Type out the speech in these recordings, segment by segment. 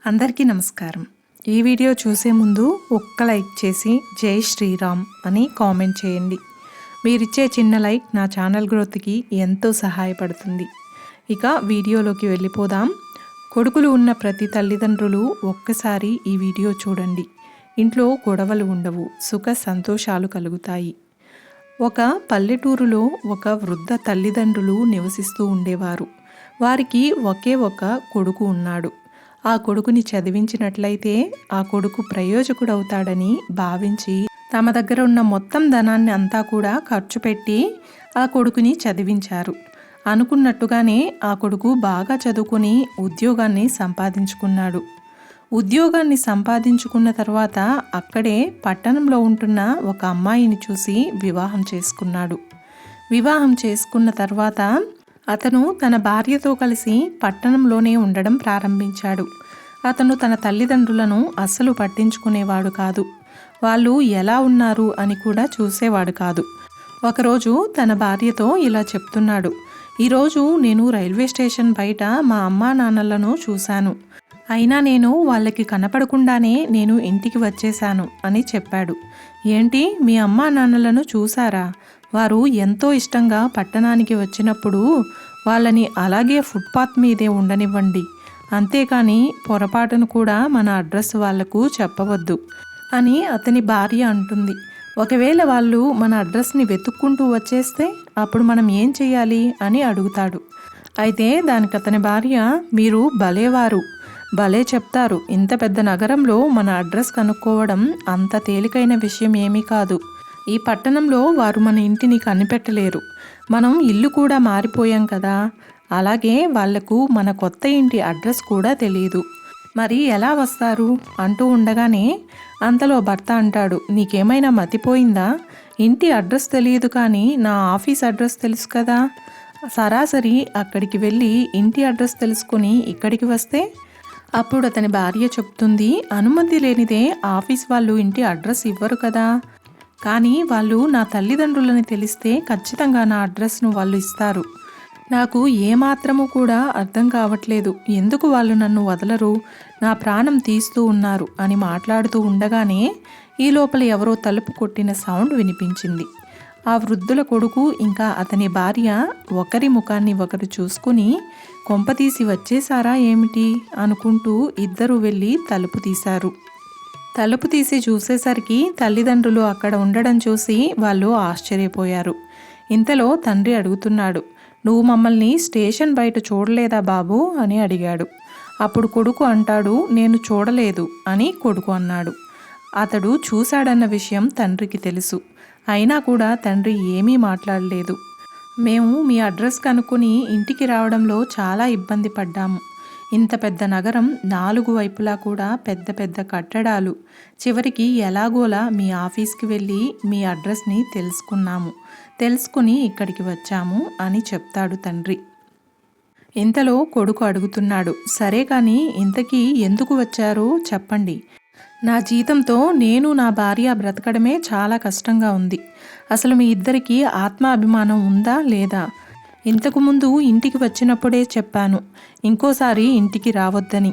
అందరికీ నమస్కారం. ఈ వీడియో చూసే ముందు ఒక్క లైక్ చేసి జై శ్రీరామ్ అని కామెంట్ చేయండి. మీరిచ్చే చిన్న లైక్ నా ఛానల్ గ్రోత్కి ఎంతో సహాయపడుతుంది. ఇక వీడియోలోకి వెళ్ళిపోదాం. కొడుకులు ఉన్న ప్రతి తల్లిదండ్రులు ఒక్కసారి ఈ వీడియో చూడండి. ఇంట్లో గొడవలు ఉండవు, సుఖ సంతోషాలు కలుగుతాయి. ఒక పల్లెటూరులో ఒక వృద్ధ తల్లిదండ్రులు నివసిస్తూ ఉండేవారు. వారికి ఒకే ఒక కొడుకు ఉన్నాడు. ఆ కొడుకుని చదివించినట్లయితే ఆ కొడుకు ప్రయోజకుడవుతాడని భావించి తమ దగ్గర ఉన్న మొత్తం ధనాన్ని అంతా కూడా ఖర్చు పెట్టి ఆ కొడుకుని చదివించారు. అనుకున్నట్టుగానే ఆ కొడుకు బాగా చదువుకుని ఉద్యోగాన్ని సంపాదించుకున్నాడు. ఉద్యోగాన్ని సంపాదించుకున్న తర్వాత అక్కడే పట్టణంలో ఉంటున్న ఒక అమ్మాయిని చూసి వివాహం చేసుకున్నాడు. వివాహం చేసుకున్న తర్వాత అతను తన భార్యతో కలిసి పట్టణంలోనే ఉండడం ప్రారంభించాడు. అతను తన తల్లిదండ్రులను అస్సలు పట్టించుకునేవాడు కాదు. వాళ్ళు ఎలా ఉన్నారు అని కూడా చూసేవాడు కాదు. ఒకరోజు తన భార్యతో ఇలా చెప్తున్నాడు, ఈరోజు నేను రైల్వే స్టేషన్ బయట మా అమ్మా నాన్నలను చూశాను. అయినా నేను వాళ్ళకి కనపడకుండానే నేను ఇంటికి వచ్చేశాను అని చెప్పాడు. ఏంటి, మీ అమ్మా నాన్నలను చూసారా? వారు ఎంతో ఇష్టంగా పట్టణానికి వచ్చినప్పుడు వాళ్ళని అలాగే ఫుట్పాత్ మీదే ఉండనివ్వండి. అంతేకాని పొరపాటును కూడా మన అడ్రస్ వాళ్లకు చెప్పవద్దు అని అతని భార్య అంటుంది. ఒకవేళ వాళ్ళు మన అడ్రస్ని వెతుక్కుంటూ వచ్చేస్తే అప్పుడు మనం ఏం చెయ్యాలి అని అడుగుతాడు. అయితే దానికి అతని భార్య, మీరు భలేవారు, భలే చెప్తారు. ఇంత పెద్ద నగరంలో మన అడ్రస్ కనుక్కోవడం అంత తేలికైన విషయం ఏమీ కాదు. ఈ పట్టణంలో వారు మన ఇంటిని కనిపెట్టలేరు. మనం ఇల్లు కూడా మారిపోయాం కదా, అలాగే వాళ్లకు మన కొత్త ఇంటి అడ్రస్ కూడా తెలియదు. మరి ఎలా వస్తారు అంటూ ఉండగానే అంతలో భర్త అంటాడు, నీకేమైనా మతిపోయిందా? ఇంటి అడ్రస్ తెలియదు కానీ నా ఆఫీస్ అడ్రస్ తెలుసు కదా. సరాసరి అక్కడికి వెళ్ళి ఇంటి అడ్రస్ తెలుసుకుని ఇక్కడికి వస్తే. అప్పుడు అతని భార్య చెప్తుంది, అనుమతి లేనిదే ఆఫీస్ వాళ్ళు ఇంటి అడ్రస్ ఇవ్వరు కదా. కానీ వాళ్ళు నా తల్లిదండ్రులని తెలిస్తే ఖచ్చితంగా నా అడ్రస్ను వాళ్ళు ఇస్తారు. నాకు ఏమాత్రము కూడా అర్థం కావట్లేదు, ఎందుకు వాళ్ళు నన్ను వదలరు, నా ప్రాణం తీస్తూ ఉన్నారు అని మాట్లాడుతూ ఉండగానే ఈ లోపల ఎవరో తలుపు కొట్టిన సౌండ్ వినిపించింది. ఆ వృద్ధుల కొడుకు ఇంకా అతని భార్య ఒకరి ముఖాన్ని ఒకరు చూసుకుని కొంపతీసి వచ్చేసారా ఏమిటి అనుకుంటూ ఇద్దరు వెళ్ళి తలుపు తీశారు. తలుపు తీసి చూసేసరికి తల్లిదండ్రులు అక్కడ ఉండడం చూసి వాళ్ళు ఆశ్చర్యపోయారు. ఇంతలో తండ్రి అడుగుతున్నాడు, నువ్వు మమ్మల్ని స్టేషన్ బయట చూడలేదా బాబు అని అడిగాడు. అప్పుడు కొడుకు అంటాడు, నేను చూడలేదు అని కొడుకు అన్నాడు. అతడు చూశాడన్న విషయం తండ్రికి తెలుసు. అయినా కూడా తండ్రి ఏమీ మాట్లాడలేదు. మేము మీ అడ్రస్ కనుక్కొని ఇంటికి రావడంలో చాలా ఇబ్బంది పడ్డాము. ఇంత పెద్ద నగరం, 4 వైపులా కూడా పెద్ద పెద్ద కట్టడాలు. చివరికి ఎలాగోలా మీ ఆఫీస్కి వెళ్ళి మీ అడ్రస్ని తెలుసుకుని ఇక్కడికి వచ్చాము అని చెప్తాడు తండ్రి. ఇంతలో కొడుకు అడుగుతున్నాడు, సరే కానీ ఇంతకీ ఎందుకు వచ్చారో చెప్పండి. నా జీతంతో నేను నా భార్య బ్రతకడమే చాలా కష్టంగా ఉంది. అసలు మీ ఇద్దరికీ ఆత్మాభిమానం ఉందా లేదా? ఇంతకుముందు ఇంటికి వచ్చినప్పుడే చెప్పాను, ఇంకోసారి ఇంటికి రావద్దని.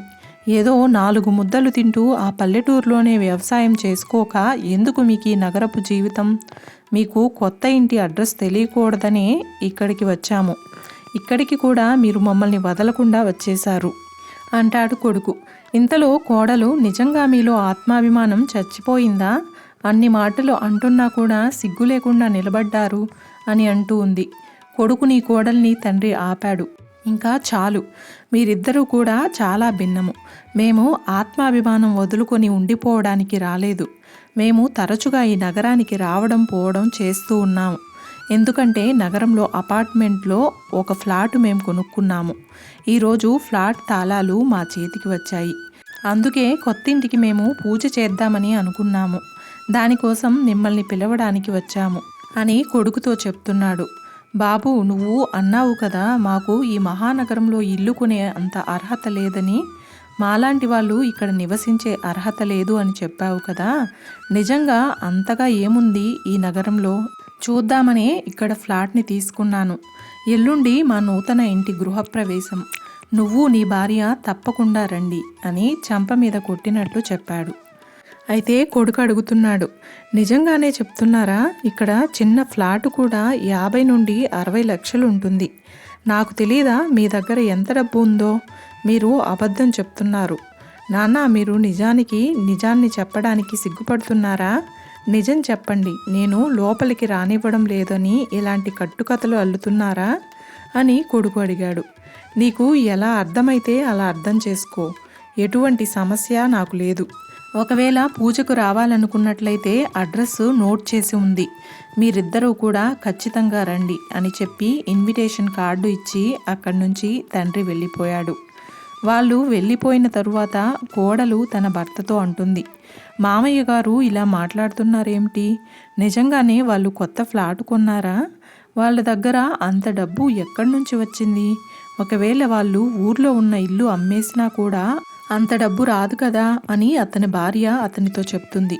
ఏదో 4 ముద్దలు తింటూ ఆ పల్లెటూరులోనే వ్యవసాయం చేసుకోక ఎందుకు మీకు ఈ నగరపు జీవితం? మీకు కొత్త ఇంటి అడ్రస్ తెలియకూడదనే ఇక్కడికి వచ్చాము. ఇక్కడికి కూడా మీరు మమ్మల్ని వదలకుండా వచ్చేశారు అంటాడు కొడుకు. ఇంతలో కోడలు, నిజంగా మీలో ఆత్మాభిమానం చచ్చిపోయిందా? అన్ని మాటలు అంటున్నా కూడా సిగ్గు లేకుండా నిలబడ్డారు అని అంటూ ఉంది. కొడుకుని కోడల్ని తండ్రి ఆపాడు. ఇంకా చాలు, మీరిద్దరూ కూడా చాలా భిన్నము. మేము ఆత్మాభిమానం వదులుకొని ఉండిపోవడానికి రాలేదు. మేము తరచుగా ఈ నగరానికి రావడం పోవడం చేస్తూ ఉన్నాము. ఎందుకంటే నగరంలో అపార్ట్మెంట్లో ఒక ఫ్లాట్ మేము కొనుక్కున్నాము. ఈరోజు ఫ్లాట్ తాళాలు మా చేతికి వచ్చాయి. అందుకే కొత్తింటికి మేము పూజ చేద్దామని అనుకున్నాము. దానికోసం మిమ్మల్ని పిలవడానికి వచ్చాము అని కొడుకుతో చెప్తున్నాడు. బాబు, నువ్వు అన్నావు కదా మాకు ఈ మహానగరంలో ఇల్లు కొనే అంత అర్హత లేదని. మాలాంటి వాళ్ళు ఇక్కడ నివసించే అర్హత లేదు అని చెప్పావు కదా. నిజంగా అంతగా ఏముంది ఈ నగరంలో చూద్దామనే ఇక్కడ ఫ్లాట్ని తీసుకున్నాను. ఎల్లుండి మా నూతన ఇంటి గృహప్రవేశం. నువ్వు నీ భార్య తప్పకుండా రండి అని చెంప మీద కొట్టినట్లు చెప్పాడు. అయితే కొడుకు అడుగుతున్నాడు, నిజంగానే చెప్తున్నారా? ఇక్కడ చిన్న ఫ్లాటు కూడా 50 నుండి 60 లక్షలు ఉంటుంది. నాకు తెలీదా మీ దగ్గర ఎంత డబ్బు ఉందో? మీరు అబద్ధం చెప్తున్నారు. నాన్న, మీరు నిజాన్ని చెప్పడానికి సిగ్గుపడుతున్నారా? నిజం చెప్పండి, నేను లోపలికి రానివ్వడం లేదని ఇలాంటి కట్టుకథలు అల్లుతున్నారా అని కొడుకు అడిగాడు. నీకు ఎలా అర్థమైతే అలా అర్థం చేసుకో, ఎటువంటి సమస్య నాకు లేదు. ఒకవేళ పూజకు రావాలనుకున్నట్లయితే అడ్రస్ నోట్ చేసి ఉంది, మీరిద్దరూ కూడా ఖచ్చితంగా రండి అని చెప్పి ఇన్విటేషన్ కార్డు ఇచ్చి అక్కడి నుంచి తండ్రి వెళ్ళిపోయాడు. వాళ్ళు వెళ్ళిపోయిన తరువాత కోడలు తన భర్తతో అంటుంది, మామయ్య గారు ఇలా మాట్లాడుతున్నారేమిటి? నిజంగానే వాళ్ళు కొత్త ఫ్లాట్ కొన్నారా? వాళ్ళ దగ్గర అంత డబ్బు ఎక్కడి నుంచి వచ్చింది? ఒకవేళ వాళ్ళు ఊర్లో ఉన్న ఇల్లు అమ్మేసినా కూడా అంత డబ్బు రాదు కదా అని అతని భార్య అతనితో చెప్తుంది.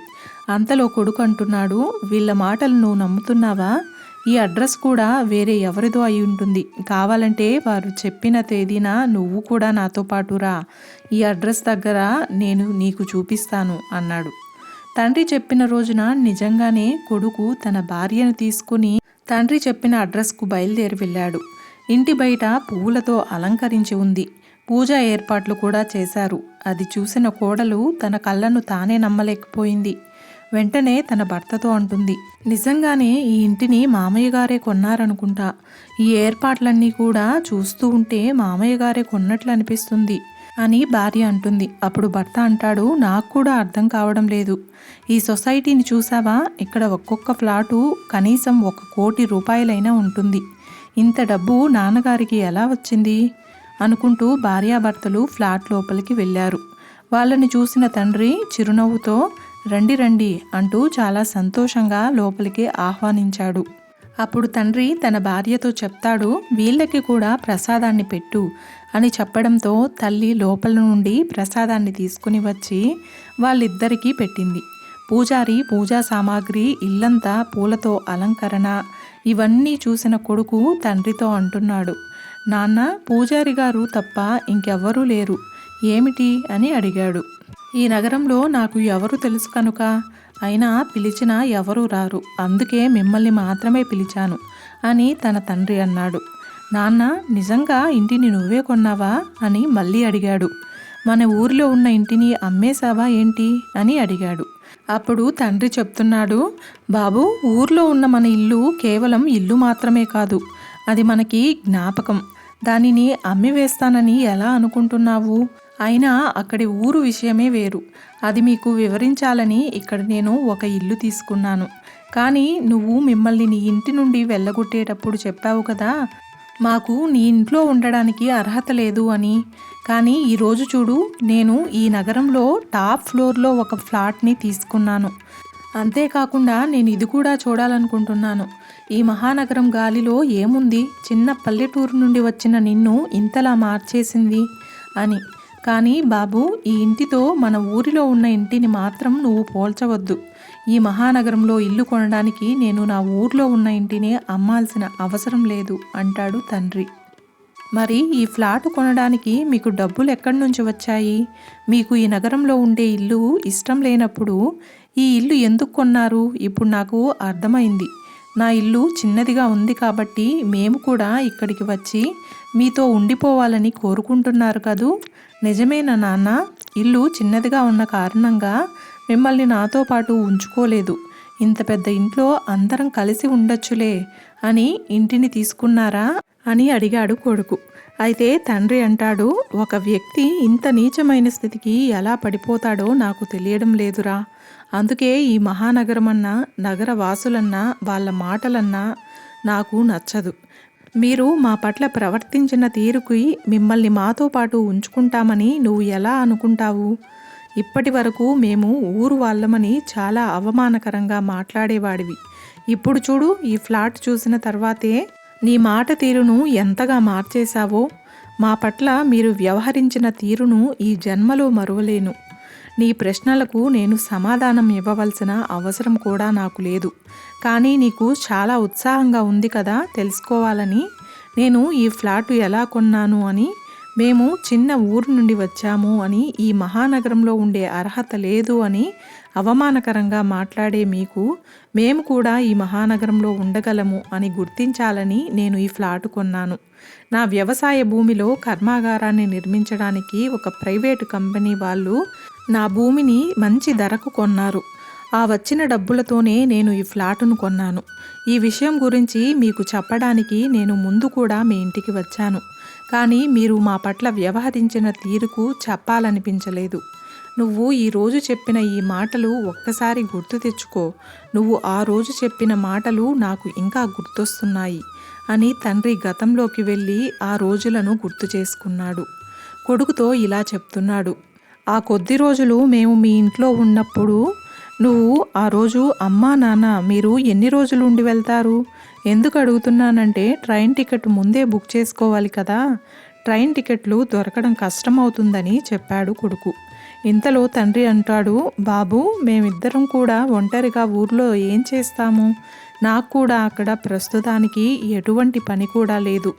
అంతలో కొడుకు అంటున్నాడు, వీళ్ళ మాటలు నువ్వు నమ్ముతున్నావా? ఈ అడ్రస్ కూడా వేరే ఎవరిదో అయి ఉంటుంది. కావాలంటే వారు చెప్పిన తేదీన నువ్వు కూడా నాతో పాటు రా, ఈ అడ్రస్ దగ్గర నేను నీకు చూపిస్తాను అన్నాడు. తండ్రి చెప్పిన రోజున నిజంగానే కొడుకు తన భార్యను తీసుకుని తండ్రి చెప్పిన అడ్రస్కు బయలుదేరి వెళ్ళాడు. ఇంటి బయట పువ్వులతో అలంకరించి ఉంది. పూజా ఏర్పాట్లు కూడా చేశారు. అది చూసిన కోడలు తన కళ్ళను తానే నమ్మలేకపోయింది. వెంటనే తన భర్తతో అంటుంది, నిజంగానే ఈ ఇంటిని మామయ్య గారే కొన్నారనుకుంటా. ఈ ఏర్పాట్లన్నీ కూడా చూస్తూ ఉంటే మామయ్య గారే కొన్నట్లు అనిపిస్తుంది అని భార్య అంటుంది. అప్పుడు భర్త అంటాడు, నాకు కూడా అర్థం కావడం లేదు. ఈ సొసైటీని చూసావా? ఇక్కడ ఒక్కొక్క ఫ్లాటు కనీసం 1 కోటి రూపాయలైనా ఉంటుంది. ఇంత డబ్బు నాన్నగారికి ఎలా వచ్చింది అనుకుంటూ భార్యాభర్తలు ఫ్లాట్ లోపలికి వెళ్ళారు. వాళ్ళని చూసిన తండ్రి చిరునవ్వుతో రండి రండి అంటూ చాలా సంతోషంగా లోపలికి ఆహ్వానించాడు. అప్పుడు తండ్రి తన భార్యతో చెప్తాడు, వీళ్ళకి కూడా ప్రసాదాన్ని పెట్టు అని చెప్పడంతో తల్లి లోపల నుండి ప్రసాదాన్ని తీసుకుని వచ్చి వాళ్ళిద్దరికీ పెట్టింది. పూజారి పూజా సామాగ్రి, ఇల్లంతా పూలతో అలంకరణ ఇవన్నీ చూసిన కొడుకు తండ్రితో అంటున్నాడు, నాన్న, పూజారి గారు తప్ప ఇంకెవ్వరూ లేరు ఏమిటి అని అడిగాడు. ఈ నగరంలో నాకు ఎవరు తెలుసు కనుక, అయినా పిలిచినా ఎవరూ రారు, అందుకే మిమ్మల్ని మాత్రమే పిలిచాను అని తన తండ్రి అన్నాడు. నాన్న, నిజంగా ఇంటిని నువ్వే కొన్నావా అని మళ్ళీ అడిగాడు. మన ఊరిలో ఉన్న ఇంటిని అమ్మేశావా ఏంటి అని అడిగాడు. అప్పుడు తండ్రి చెప్తున్నాడు, బాబు, ఊర్లో ఉన్న మన ఇల్లు కేవలం ఇల్లు మాత్రమే కాదు, అది మనకి జ్ఞాపకం. దానిని అమ్మి వేస్తానని ఎలా అనుకుంటున్నావు? అయినా అక్కడి ఊరు విషయమే వేరు. అది మీకు వివరించాలని ఇక్కడ నేను ఒక ఇల్లు తీసుకున్నాను. కానీ నువ్వు మిమ్మల్ని నీ ఇంటి నుండి వెళ్ళగొట్టేటప్పుడు చెప్పావు కదా, మాకు నీ ఇంట్లో ఉండడానికి అర్హత లేదు అని. కానీ ఈరోజు చూడు, నేను ఈ నగరంలో టాప్ ఫ్లోర్లో ఒక ఫ్లాట్ని తీసుకున్నాను. అంతేకాకుండా నేను ఇది కూడా చూడాలనుకుంటున్నాను, ఈ మహానగరం గాలిలో ఏముంది చిన్న పల్లెటూరు నుండి వచ్చిన నిన్ను ఇంతలా మార్చేసింది అని. కానీ బాబు, ఈ ఇంటితో మన ఊరిలో ఉన్న ఇంటిని మాత్రం నువ్వు పోల్చవద్దు. ఈ మహానగరంలో ఇల్లు కొనడానికి నేను నా ఊర్లో ఉన్న ఇంటిని అమ్మాల్సిన అవసరం లేదు అంటాడు తండ్రి. మరి ఈ ఫ్లాట్ కొనడానికి మీకు డబ్బులు ఎక్కడి నుంచి వచ్చాయి? మీకు ఈ నగరంలో ఉండే ఇల్లు ఇష్టం లేనప్పుడు ఈ ఇల్లు ఎందుకు కొన్నారు? ఇప్పుడు నాకు అర్థమైంది. నా ఇల్లు చిన్నదిగా ఉంది కాబట్టి మేము కూడా ఇక్కడికి వచ్చి మీతో ఉండిపోవాలని కోరుకుంటున్నారు కదూ? నిజమేనా నాన్న? ఇల్లు చిన్నదిగా ఉన్న కారణంగా మిమ్మల్ని నాతో పాటు ఉంచుకోలేదు. ఇంత పెద్ద ఇంట్లో అందరం కలిసి ఉండొచ్చులే అని ఇంటిని తీసుకున్నారా అని అడిగాడు కొడుకు. అయితే తండ్రి అంటాడు, ఒక వ్యక్తి ఇంత నీచమైన స్థితికి ఎలా పడిపోతాడో నాకు తెలియడం లేదురా. అందుకే ఈ మహానగరమన్నా, నగర వాసులన్నా, వాళ్ళ మాటలన్నా నాకు నచ్చదు. మీరు మా పట్ల ప్రవర్తించిన తీరుకి మిమ్మల్ని మాతో పాటు ఉంచుకుంటామని నువ్వు ఎలా అనుకుంటావు? ఇప్పటి వరకు మేము ఊరు వాళ్ళమని చాలా అవమానకరంగా మాట్లాడేవాడివి. ఇప్పుడు చూడు, ఈ ఫ్లాట్ చూసిన తర్వాతే నీ మాట తీరును ఎంతగా మార్చేశావో. మా పట్ల మీరు వ్యవహరించిన తీరును ఈ జన్మలో మరువలేను. నీ ప్రశ్నలకు నేను సమాధానం ఇవ్వవలసిన అవసరం కూడా నాకు లేదు. కానీ నీకు చాలా ఉత్సాహంగా ఉంది కదా తెలుసుకోవాలని. నేను ఈ ఫ్లాటు ఎలా కొన్నాను అని మేము చిన్న ఊరు నుండి వచ్చాము అని, ఈ మహానగరంలో ఉండే అర్హత లేదు అని అవమానకరంగా మాట్లాడే మీకు మేము కూడా ఈ మహానగరంలో ఉండగలము అని గుర్తించాలని నేను ఈ ఫ్లాటు కొన్నాను. నా వ్యవసాయ భూమిలో కర్మాగారాన్ని నిర్మించడానికి ఒక ప్రైవేటు కంపెనీ వాళ్ళు నా భూమిని మంచి ధరకు కొన్నారు. ఆ వచ్చిన డబ్బులతోనే నేను ఈ ఫ్లాటును కొన్నాను. ఈ విషయం గురించి మీకు చెప్పడానికి నేను ముందు కూడా మీ ఇంటికి వచ్చాను. కానీ మీరు మా పట్ల వ్యవహరించిన తీరుకు చెప్పాలనిపించలేదు. నువ్వు ఈరోజు చెప్పిన ఈ మాటలు ఒక్కసారి గుర్తు తెచ్చుకో. నువ్వు ఆ రోజు చెప్పిన మాటలు నాకు ఇంకా గుర్తొస్తున్నాయి అని తండ్రి గతంలోకి వెళ్ళి ఆ రోజులను గుర్తు చేసుకున్నాడు. కొడుకుతో ఇలా చెప్తున్నాడు. ఆ కొద్ది రోజులు మేము మీ ఇంట్లో ఉన్నప్పుడు నువ్వు ఆ రోజు అమ్మా నాన్న మీరు ఎన్ని రోజులు ఉండి వెళ్తారు? ఎందుకు అడుగుతున్నానంటే ట్రైన్ టికెట్ ముందే బుక్ చేసుకోవాలి కదా, ట్రైన్ టికెట్లు దొరకడం కష్టమవుతుందని చెప్పాడు కొడుకు. ఇంతలో తండ్రి అంటాడు, బాబు మేమిద్దరం కూడా ఒంటరిగా ఊర్లో ఏం చేస్తాము? నాకు కూడా అక్కడ ప్రస్తుతానికి ఎటువంటి పని కూడా లేదు.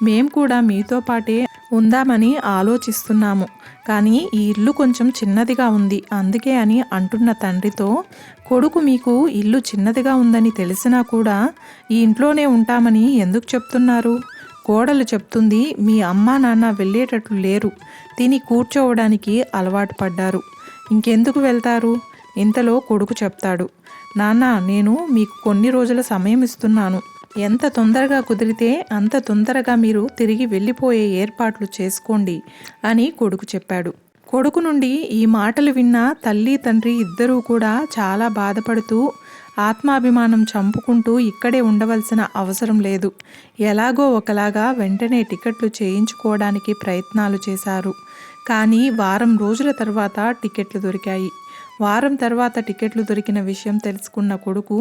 మేం కూడా మీతో పాటే ఉందామని ఆలోచిస్తున్నాము. కానీ ఈ ఇల్లు కొంచెం చిన్నదిగా ఉంది, అందుకే అని అంటున్న తండ్రితో, కొడుకు మీకు ఇల్లు చిన్నదిగా ఉందని తెలిసినా కూడా ఈ ఇంట్లోనే ఉంటామని ఎందుకు చెప్తున్నారు? కోడలు చెప్తుంది, మీ అమ్మా నాన్న వెళ్ళేటట్లు లేరు, తిని కూర్చోవడానికి అలవాటు పడ్డారు, ఇంకెందుకు వెళ్తారు? ఇంతలో కొడుకు చెప్తాడు, నాన్న నేను మీకు కొన్ని రోజుల సమయం ఇస్తున్నాను. ఎంత తొందరగా కుదిరితే అంత తొందరగా మీరు తిరిగి వెళ్ళిపోయే ఏర్పాట్లు చేసుకోండి అని కొడుకు చెప్పాడు. కొడుకు నుండి ఈ మాటలు విన్న తల్లి తండ్రి ఇద్దరూ కూడా చాలా బాధపడుతూ ఆత్మాభిమానం చంపుకుంటూ ఇక్కడే ఉండవలసిన అవసరం లేదు, ఎలాగో ఒకలాగా వెంటనే టికెట్లు చేయించుకోవడానికి ప్రయత్నాలు చేశారు. కానీ వారం రోజుల తర్వాత టికెట్లు దొరికాయి. వారం తర్వాత టికెట్లు దొరికిన విషయం తెలుసుకున్న కొడుకు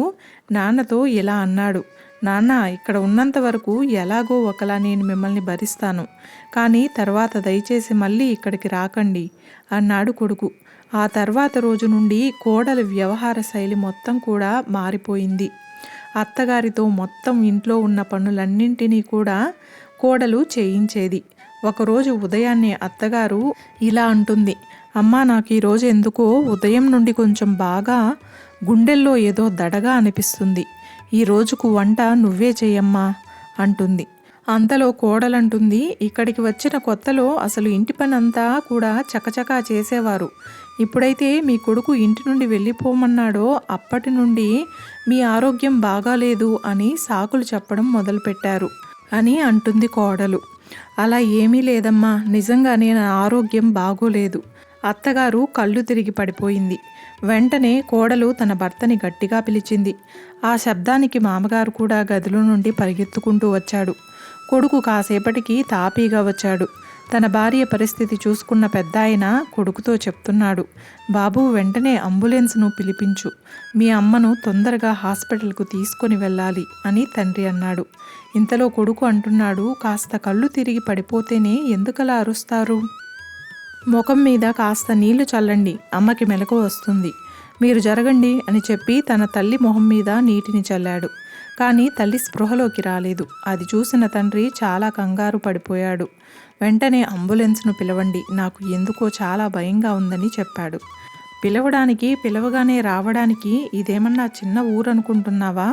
నాన్నతో ఇలా అన్నాడు, నాన్న ఇక్కడ ఉన్నంత వరకు ఎలాగో ఒకలా నేను మిమ్మల్ని భరిస్తాను, కానీ తర్వాత దయచేసి మళ్ళీ ఇక్కడికి రాకండి అన్నాడు కొడుకు. ఆ తర్వాత రోజు నుండి కోడలి వ్యవహార శైలి మొత్తం కూడా మారిపోయింది. అత్తగారితో మొత్తం ఇంట్లో ఉన్న పనులన్నింటినీ కూడా కోడలు చేయించేది. ఒకరోజు ఉదయాన్నే అత్తగారు ఇలా అంటుంది, అమ్మా నాకు ఈరోజు ఎందుకో ఉదయం నుండి కొంచెం బాగా గుండెల్లో ఏదో దడగా అనిపిస్తుంది, ఈ రోజుకు వంట నువ్వే చెయ్యమ్మా అంటుంది. అంతలో కోడలంటుంది, ఇక్కడికి వచ్చిన కొత్తలో అసలు ఇంటి పని అంతా కూడా చకచకా చేసేవారు, ఇప్పుడైతే మీ కొడుకు ఇంటి నుండి వెళ్ళిపోమన్నాడో అప్పటి నుండి మీ ఆరోగ్యం బాగాలేదు అని సాకులు చెప్పడం మొదలుపెట్టారు అని అంటుంది కోడలు. అలా ఏమీ లేదమ్మా, నిజంగానే నా ఆరోగ్యం బాగోలేదు. అత్తగారు కళ్ళు తిరిగి పడిపోయింది. వెంటనే కోడలు తన భర్తని గట్టిగా పిలిచింది. ఆ శబ్దానికి మామగారు కూడా గదిలో నుండి పరిగెత్తుకుంటూ వచ్చాడు. కొడుకు కాసేపటికి తాపీగా వచ్చాడు. తన భార్య పరిస్థితి చూసుకున్న పెద్దాయన కొడుకుతో చెప్తున్నాడు, బాబు వెంటనే అంబులెన్స్ను పిలిపించు, మీ అమ్మను తొందరగా హాస్పిటల్కు తీసుకొని వెళ్ళాలి అని తండ్రి అన్నాడు. ఇంతలో కొడుకు అంటున్నాడు, కాస్త కళ్ళు తిరిగి పడిపోతేనే ఎందుకలా అరుస్తారు? ముఖం మీద కాస్త నీళ్లు చల్లండి, అమ్మకి మెలకు వస్తుంది, మీరు జరగండి అని చెప్పి తన తల్లి మొహం మీద నీటిని చల్లాడు. కానీ తల్లి స్పృహలోకి రాలేదు. అది చూసిన తండ్రి చాలా కంగారు పడిపోయాడు. వెంటనే అంబులెన్స్ను పిలవండి, నాకు ఎందుకో చాలా భయంగా ఉందని చెప్పాడు. పిలవగానే రావడానికి ఇదేమన్నా చిన్న ఊరు అనుకుంటున్నావా?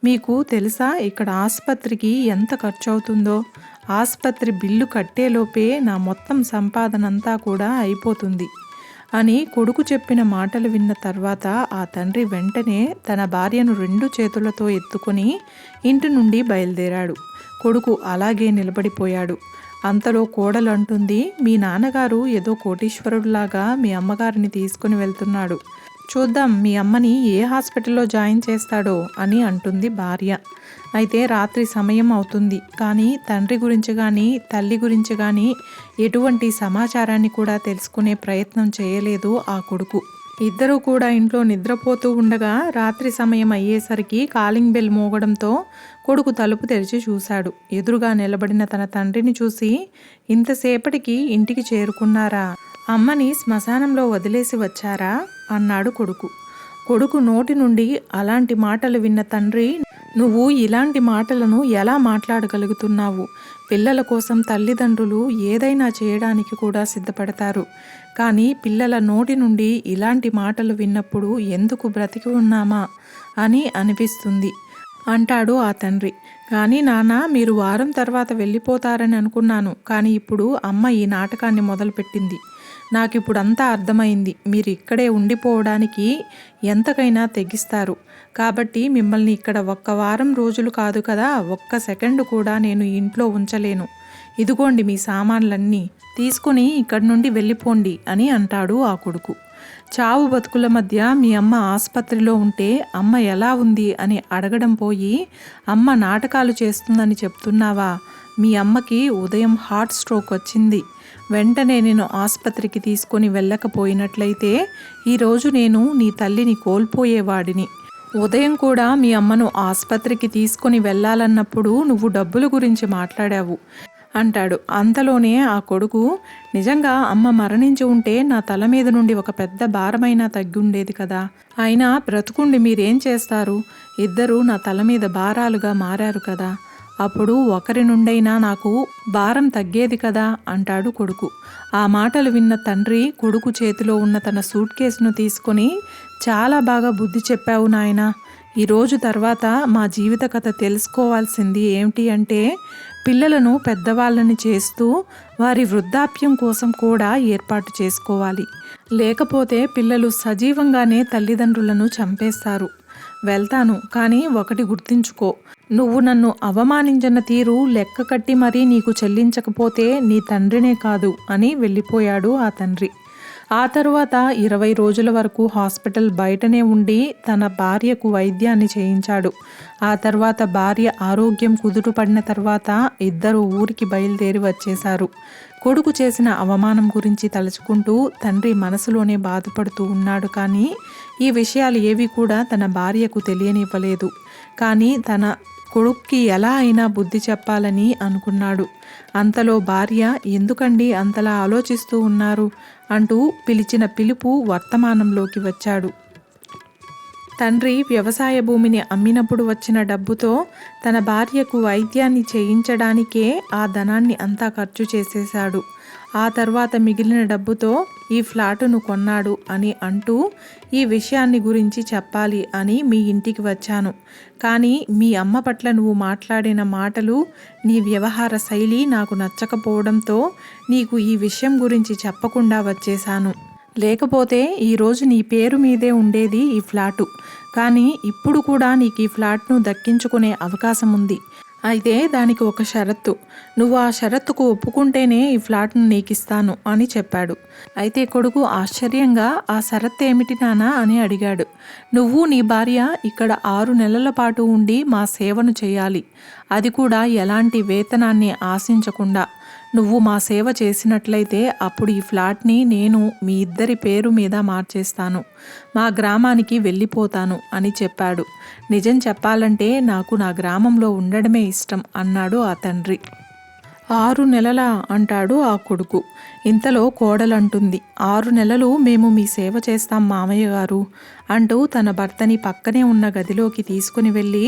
మీకు తెలుసా ఇక్కడ ఆసుపత్రికి ఎంత ఖర్చు అవుతుందో? ఆసుపత్రి బిల్లు కట్టేలోపే నా మొత్తం సంపాదనంతా కూడా అయిపోతుంది అని కొడుకు చెప్పిన మాటలు విన్న తర్వాత ఆ తండ్రి వెంటనే తన భార్యను 2 చేతులతో ఎత్తుకొని ఇంటి నుండి బయలుదేరాడు. కొడుకు అలాగే నిలబడిపోయాడు. అంతలో కోడలు అంటుంది, మీ నాన్నగారు ఏదో కోటీశ్వరుడిలాగా మీ అమ్మగారిని తీసుకుని వెళ్తున్నాడు, చూద్దాం మీ అమ్మని ఏ హాస్పిటల్లో జాయిన్ చేస్తాడో అని అంటుంది భార్య. అయితే రాత్రి సమయం అవుతుంది, కానీ తండ్రి గురించి కానీ తల్లి గురించి కానీ ఎటువంటి సమాచారాన్ని కూడా తెలుసుకునే ప్రయత్నం చేయలేదు ఆ కొడుకు. ఇద్దరూ కూడా ఇంట్లో నిద్రపోతూ ఉండగా రాత్రి సమయం అయ్యేసరికి కాలింగ్ బెల్ మోగడంతో కొడుకు తలుపు తెరిచి చూశాడు. ఎదురుగా నిలబడిన తన తండ్రిని చూసి, ఇంతసేపటికి ఇంటికి చేరుకున్నారా? అమ్మని శ్మశానంలో వదిలేసి వచ్చారా అన్నాడు కొడుకు. కొడుకు నోటి నుండి అలాంటి మాటలు విన్న తండ్రి నువ్వు ఇలాంటి మాటలను ఎలా మాట్లాడగలుగుతున్నావు? పిల్లల కోసం తల్లిదండ్రులు ఏదైనా చేయడానికి కూడా సిద్ధపడతారు. కానీ పిల్లల నోటి నుండి ఇలాంటి మాటలు విన్నప్పుడు ఎందుకు బ్రతికి ఉన్నామా అని అనిపిస్తుంది అంటాడు ఆ తండ్రి. కానీ నాన్న, మీరు వారం తర్వాత వెళ్ళిపోతారని అనుకున్నాను. కానీ ఇప్పుడు అమ్మ ఈ నాటకాన్ని మొదలుపెట్టింది. నాకిప్పుడు అంతా అర్థమైంది. మీరు ఇక్కడే ఉండిపోవడానికి ఎంతకైనా తెగిస్తారు. కాబట్టి మిమ్మల్ని ఇక్కడ ఒక్క వారం రోజులు కాదు కదా, ఒక్క సెకండ్ కూడా నేను ఇంట్లో ఉంచలేను. ఇదిగోండి మీ సామాన్లన్నీ తీసుకుని ఇక్కడి నుండి వెళ్ళిపోండి అని అంటాడు ఆ కొడుకు. చావు బతుకుల మధ్య మీ అమ్మ ఆసుపత్రిలో ఉంటే అమ్మ ఎలా ఉంది అని అడగడం పోయి అమ్మ నాటకాలు చేస్తుందని చెప్తున్నావా? మీ అమ్మకి ఉదయం హార్ట్ స్ట్రోక్ వచ్చింది. వెంటనే నేను ఆసుపత్రికి తీసుకొని వెళ్ళకపోయినట్లయితే ఈరోజు నేను నీ తల్లిని కోల్పోయేవాడిని. ఉదయం కూడా మీ అమ్మను ఆసుపత్రికి తీసుకొని వెళ్ళాలన్నప్పుడు నువ్వు డబ్బుల గురించి మాట్లాడావు అంటాడు. అంతలోనే ఆ కొడుకు, నిజంగా అమ్మ మరణించి ఉంటే నా తల మీద నుండి ఒక పెద్ద భారమైనా తగ్గి ఉండేది కదా. అయినా బ్రతుకుండి మీరేం చేస్తారు? ఇద్దరూ నా తల మీద భారాలుగా మారారు కదా. అప్పుడు ఒకరి నుండైనా నాకు భారం తగ్గేది కదా అంటాడు కొడుకు. ఆ మాటలు విన్న తండ్రి కొడుకు చేతిలో ఉన్న తన సూట్ కేసును తీసుకొని, చాలా బాగా బుద్ధి చెప్పావు నాయనా. ఈరోజు తర్వాత మా జీవిత కథ తెలుసుకోవాల్సింది ఏమిటి అంటే, పిల్లలను పెద్దవాళ్ళని చేస్తూ వారి వృద్ధాప్యం కోసం కూడా ఏర్పాటు చేసుకోవాలి. లేకపోతే పిల్లలు సజీవంగానే తల్లిదండ్రులను చంపేస్తారు. వెళ్తాను, కానీ ఒకటి గుర్తుంచుకో, నువ్వు నన్ను అవమానించిన తీరు లెక్క కట్టి మరీ నీకు చెల్లించకపోతే నీ తండ్రినే కాదు అని వెళ్ళిపోయాడు ఆ తండ్రి. ఆ తరువాత 20 రోజుల వరకు హాస్పిటల్ బయటనే ఉండి తన భార్యకు వైద్యాన్ని చేయించాడు. ఆ తర్వాత భార్య ఆరోగ్యం కుదుటపడిన తర్వాత ఇద్దరు ఊరికి బయలుదేరి వచ్చేశారు. కొడుకు చేసిన అవమానం గురించి తలుచుకుంటూ తండ్రి మనసులోనే బాధపడుతూ ఉన్నాడు. కానీ ఈ విషయాలు ఏవి కూడా తన భార్యకు తెలియనివ్వలేదు. కానీ తన కొడుక్కి ఎలా అయినా బుద్ధి చెప్పాలని అనుకున్నాడు. అంతలో భార్య, ఎందుకండి అంతలా ఆలోచిస్తూ ఉన్నారు అంటూ పిలిచిన పిలుపు వర్తమానంలోకి వచ్చాడు. తండ్రి వ్యవసాయ భూమిని అమ్మినప్పుడు వచ్చిన డబ్బుతో తన భార్యకు వైద్యాన్ని చేయించడానికే ఆ ధనాన్ని అంతా ఖర్చు చేసేశాడు. ఆ తర్వాత మిగిలిన డబ్బుతో ఈ ఫ్లాటును కొన్నాడు అని అంటూ ఈ విషయాన్ని గురించి చెప్పాలి అని మీ ఇంటికి వచ్చాను. కానీ మీ అమ్మ పట్ల నువ్వు మాట్లాడిన మాటలు, నీ వ్యవహార శైలి నాకు నచ్చకపోవడంతో నీకు ఈ విషయం గురించి చెప్పకుండా వచ్చేశాను. లేకపోతే ఈరోజు నీ పేరు మీదే ఉండేది ఈ ఫ్లాటు. కానీ ఇప్పుడు కూడా నీకు ఈ ఫ్లాట్ను దక్కించుకునే అవకాశం ఉంది. అయితే దానికి ఒక షరతు. నువ్వు ఆ షరతుకు ఒప్పుకుంటేనే ఈ ఫ్లాట్ను నీకిస్తాను అని చెప్పాడు. అయితే కొడుకు ఆశ్చర్యంగా, ఆ షరతు ఏమిటి నానా అని అడిగాడు. నువ్వు నీ భార్య ఇక్కడ 6 నెలల పాటు ఉండి మా సేవను చేయాలి. అది కూడా ఎలాంటి వేతనాన్ని ఆశించకుండా. నువ్వు మా సేవ చేసినట్లయితే అప్పుడు ఈ ఫ్లాట్ని నేను మీ ఇద్దరి పేరు మీద మార్చేస్తాను. మా గ్రామానికి వెళ్ళిపోతాను అని చెప్పాడు. నిజం చెప్పాలంటే నాకు నా గ్రామంలో ఉండడమే ఇష్టం అన్నాడు ఆ తండ్రి. 6 నెలలా అంటాడు ఆ కొడుకు. ఇంతలో కోడలంటుంది, 6 నెలలు మేము మీ సేవ చేస్తాం మామయ్య గారు అంటూ తన భర్తని పక్కనే ఉన్న గదిలోకి తీసుకుని వెళ్ళి,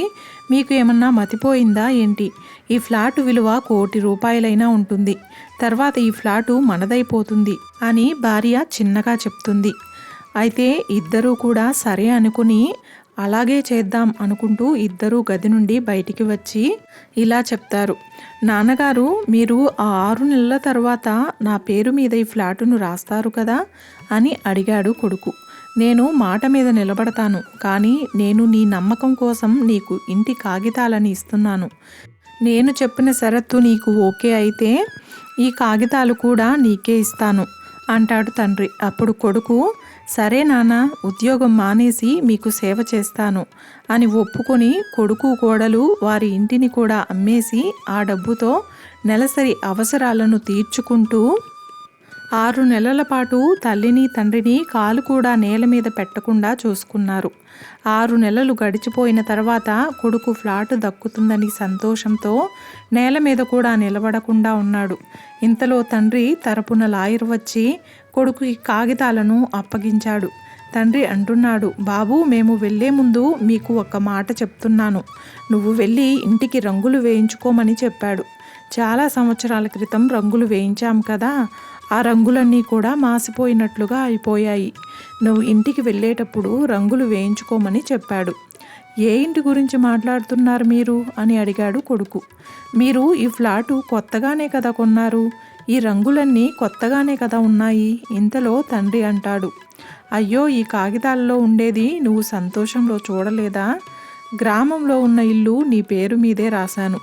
మీకు ఏమన్నా మతిపోయిందా ఏంటి? ఈ ఫ్లాటు విలువ 1 కోటి రూపాయలైనా ఉంటుంది. తర్వాత ఈ ఫ్లాటు మనదైపోతుంది అని భార్య చిన్నగా చెప్తుంది. అయితే ఇద్దరూ కూడా సరే అనుకుని అలాగే చేద్దాం అనుకుంటూ ఇద్దరూ గది నుండి బయటికి వచ్చి ఇలా చెప్తారు. నాన్నగారు, మీరు ఆ 6 నెలల తర్వాత నా పేరు మీద ఈ ఫ్లాటును రాస్తారు కదా అని అడిగాడు కొడుకు. నేను మాట మీద నిలబడతాను, కానీ నేను నీ నమ్మకం కోసం నీకు ఇంటి కాగితాలని ఇస్తున్నాను. నేను చెప్పిన షరతు నీకు ఓకే అయితే ఈ కాగితాలు కూడా నీకే ఇస్తాను అంటాడు తండ్రి. అప్పుడు కొడుకు, సరే నాన్న, ఉద్యోగం మానేసి మీకు సేవ చేస్తాను అని ఒప్పుకొని కొడుకు కోడలు వారి ఇంటిని కూడా అమ్మేసి ఆ డబ్బుతో నెలసరి అవసరాలను తీర్చుకుంటూ 6 నెలల పాటు తల్లిని తండ్రిని కాలు కూడా నేల మీద పెట్టకుండా చూసుకున్నారు. 6 నెలలు గడిచిపోయిన తర్వాత కొడుకు ఫ్లాటు దక్కుతుందని సంతోషంతో నేల మీద కూడా నిలబడకుండా ఉన్నాడు. ఇంతలో తండ్రి తరపున లాయర్ వచ్చి కొడుకుకి కాగితాలను అప్పగించాడు. తండ్రి అంటున్నాడు, బాబు మేము వెళ్ళే ముందు మీకు ఒక మాట చెప్తున్నాను. నువ్వు వెళ్ళి ఇంటికి రంగులు వేయించుకోమని చెప్పాడు. చాలా సంవత్సరాల క్రితం రంగులు వేయించాం కదా, ఆ రంగులన్నీ కూడా మాసిపోయినట్లుగా అయిపోయాయి. నువ్వు ఇంటికి వెళ్ళేటప్పుడు రంగులు వేయించుకోమని చెప్పాడు. ఏ ఇంటి గురించి మాట్లాడుతున్నారు మీరు అని అడిగాడు కొడుకు. మీరు ఈ ఫ్లాటు కొత్తగానే కదా కొన్నారు, ఈ రంగులన్నీ కొత్తగానే కదా ఉన్నాయి. ఇంతలో తండ్రి అంటాడు, అయ్యో ఈ కాగితాల్లో ఉండేది నువ్వు సంతోషంలో చూడలేదా? గ్రామంలో ఉన్న ఇల్లు నీ పేరు మీదే రాశాను.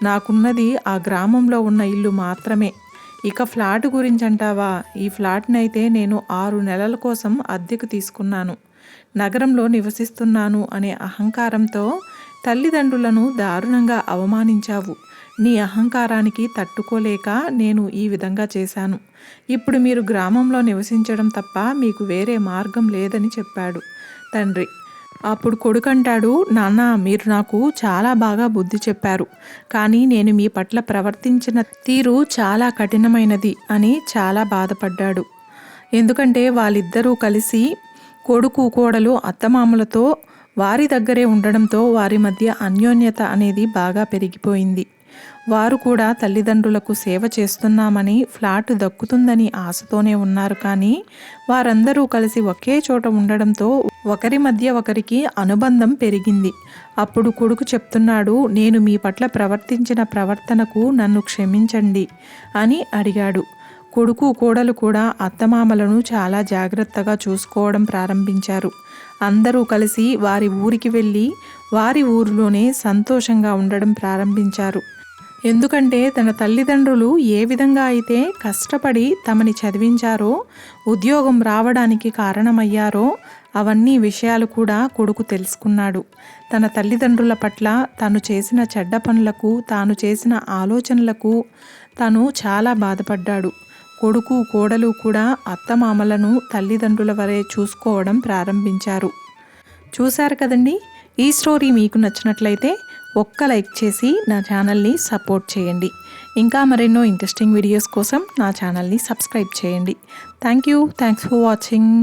నాకున్నది ఆ గ్రామంలో ఉన్న ఇల్లు మాత్రమే. ఇక ఫ్లాట్ గురించి అంటావా, ఈ ఫ్లాట్నైతే నేను 6 నెలల కోసం అద్దెకు తీసుకున్నాను. నగరంలో నివసిస్తున్నాను అనే అహంకారంతో తల్లిదండ్రులను దారుణంగా అవమానించావు. నీ అహంకారానికి తట్టుకోలేక నేను ఈ విధంగా చేశాను. ఇప్పుడు మీరు గ్రామంలో నివసించడం తప్ప మీకు వేరే మార్గం లేదని చెప్పాడు తండ్రి. అప్పుడు కొడుకంటాడు, నాన్న మీరు నాకు చాలా బాగా బుద్ధి చెప్పారు, కానీ నేను మీ పట్ల ప్రవర్తించిన తీరు చాలా కఠినమైనది అని చాలా బాధపడ్డాడు. ఎందుకంటే వాళ్ళిద్దరూ కలిసి కొడుకు కోడలు అత్తమామలతో వారి దగ్గరే ఉండడంతో వారి మధ్య అన్యోన్యత అనేది బాగా పెరిగిపోయింది. వారు కూడా తల్లిదండ్రులకు సేవ చేస్తున్నామని, ఫ్లాట్ దక్కుతుందని ఆశతోనే ఉన్నారు. కానీ వారందరూ కలిసి ఒకే చోట ఉండడంతో ఒకరి మధ్య ఒకరికి అనుబంధం పెరిగింది. అప్పుడు కొడుకు చెప్తున్నాడు, నేను మీ పట్ల ప్రవర్తించిన ప్రవర్తనకు నన్ను క్షమించండి అని అడిగాడు. కొడుకు కోడలు కూడా అత్తమామలను చాలా జాగ్రత్తగా చూసుకోవడం ప్రారంభించారు. అందరూ కలిసి వారి ఊరికి వెళ్ళి వారి ఊరిలోనే సంతోషంగా ఉండడం ప్రారంభించారు. ఎందుకంటే తన తల్లిదండ్రులు ఏ విధంగా అయితే కష్టపడి తమని చదివించారో, ఉద్యోగం రావడానికి కారణమయ్యారో అవన్నీ విషయాలు కూడా కొడుకు తెలుసుకున్నాడు. తన తల్లిదండ్రుల పట్ల తాను చేసిన చెడ్డ పనులకు, తాను చేసిన ఆలోచనలకు తాను చాలా బాధపడ్డాడు. కొడుకు కోడలు కూడా అత్తమామలను తల్లిదండ్రుల వరే చూసుకోవడం ప్రారంభించారు. చూశారు కదండి. ఈ స్టోరీ మీకు నచ్చినట్లయితే ఒక్క లైక్ చేసి నా ఛానల్ని సపోర్ట్ చేయండి. ఇంకా మరెన్నో ఇంట్రెస్టింగ్ వీడియోస్ కోసం నా ఛానల్ని సబ్స్క్రైబ్ చేయండి. Thanks for watching.